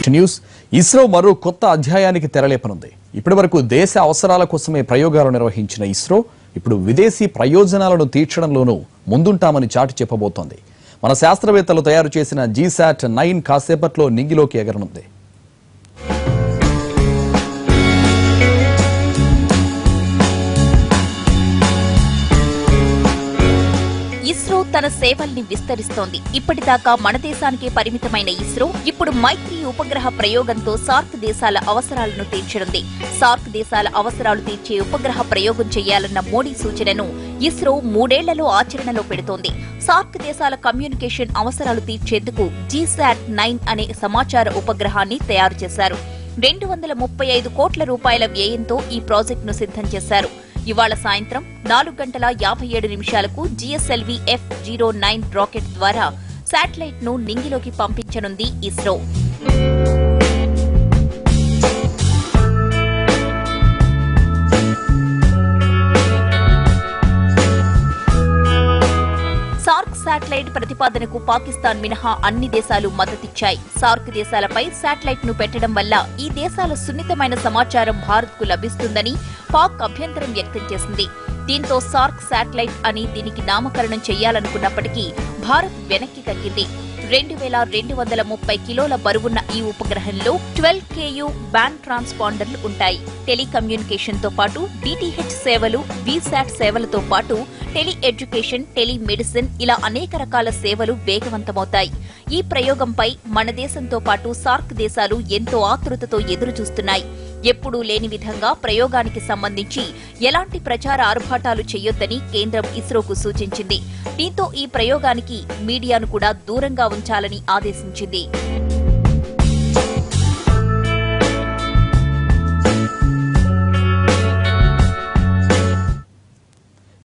To news. ISRO మరో కొత్త అధ్యాయానికి తెరలేపనుంది. ఇప్పటివరకు దేశ అవసరాల కోసమే ప్రయోగాలు నిర్వహించిన ఇస్రో ఇప్పుడు విదేశీ ప్రయోజనాలను తీర్చడంలోనూ ముందుంటామని చాటి చెప్పబోతోంది. మన శాస్త్రవేత్తలు తయారు చేసిన GSAT-9 కాసేపట్లో నింగిలోకి ఎగరనుంది. ఇస్రో తన సేవల్ని విస్తరిస్తోంది. ఇప్పటిదాకా మన దేశానికే పరిమితమైన ఇస్రో ఇప్పుడు మైత్రి ఉపగ్రహ ప్రయోగంతో సార్క్ దేశాల అవసరాలను తీర్చనుంది. సార్క్ దేశాల అవసరాలు తీర్చే ఉపగ్రహ ప్రయోగం చేయాలన్న మోడీ సూచనను ఇస్రో 3 ఏళ్లలో ఆచరణలో పెడుతోంది. సార్క్ దేశాల కమ్యూనికేషన్ అవసరాలు తీర్చేందుకు GSAT-9 అనే సమాచార ఉపగ్రహాన్ని తయారు చేశారు. 235 కోట్ల రూపాయల వ్యయంతో ఈ ప్రాజెక్టును సిద్ధం చేశారు. ఇవాళ సాయంత్రం 4:57 నిమిషాలకు GSLV F09 రాకెట్ ద్వారా శాటిలైట్ ను నింగిలోకి పంపించనుంది ఇస్రో. సార్క్ శాటిలైట్ ప్రతిపాదనకు పాకిస్తాన్ మినహా అన్ని దేశాలు మద్దతిచ్చాయి. సార్క్ దేశాలపై శాటిలైట్ ను పెట్టడం వల్ల ఈ దేశాల సున్నితమైన సమాచారం భారత్ కు లభిస్తుందని పాక్ అభ్యంతరం వ్యక్తం చేసింది. దీంతో సార్క్ శాటిలైట్ అని దీనికి నామకరణం చేయాలనుకున్నప్పటికీ భారత్ వెనక్కి తగ్గింది. 2230 కిలోల బరువున్న ఈ ఉపగ్రహంలో 12 KU బ్యాండ్ ట్రాన్స్పాండర్లు ఉంటాయి. టెలికమ్యూనికేషన్ తో పాటు DTH సేవలు, VSAT సేవలతో పాటు టెలి ఎడ్యుకేషన్, టెలిమెడిసిన్ ఇలా అనేక రకాల సేవలు వేగవంతమవుతాయి. ఈ ప్రయోగంపై మన దేశంతో పాటు సార్క్ దేశాలు ఎంతో ఆతృతతో ఎదురుచూస్తున్నాయి. ఎప్పుడూ లేని విధంగా ప్రయోగానికి సంబంధించి ఎలాంటి ప్రచార ఆర్భాటాలు చేయొద్దని కేంద్రం ఇస్రోకు సూచించింది. దీంతో ఈ ప్రయోగానికి మీడియాను కూడా దూరంగా ఉంచాలని ఆదేశించింది.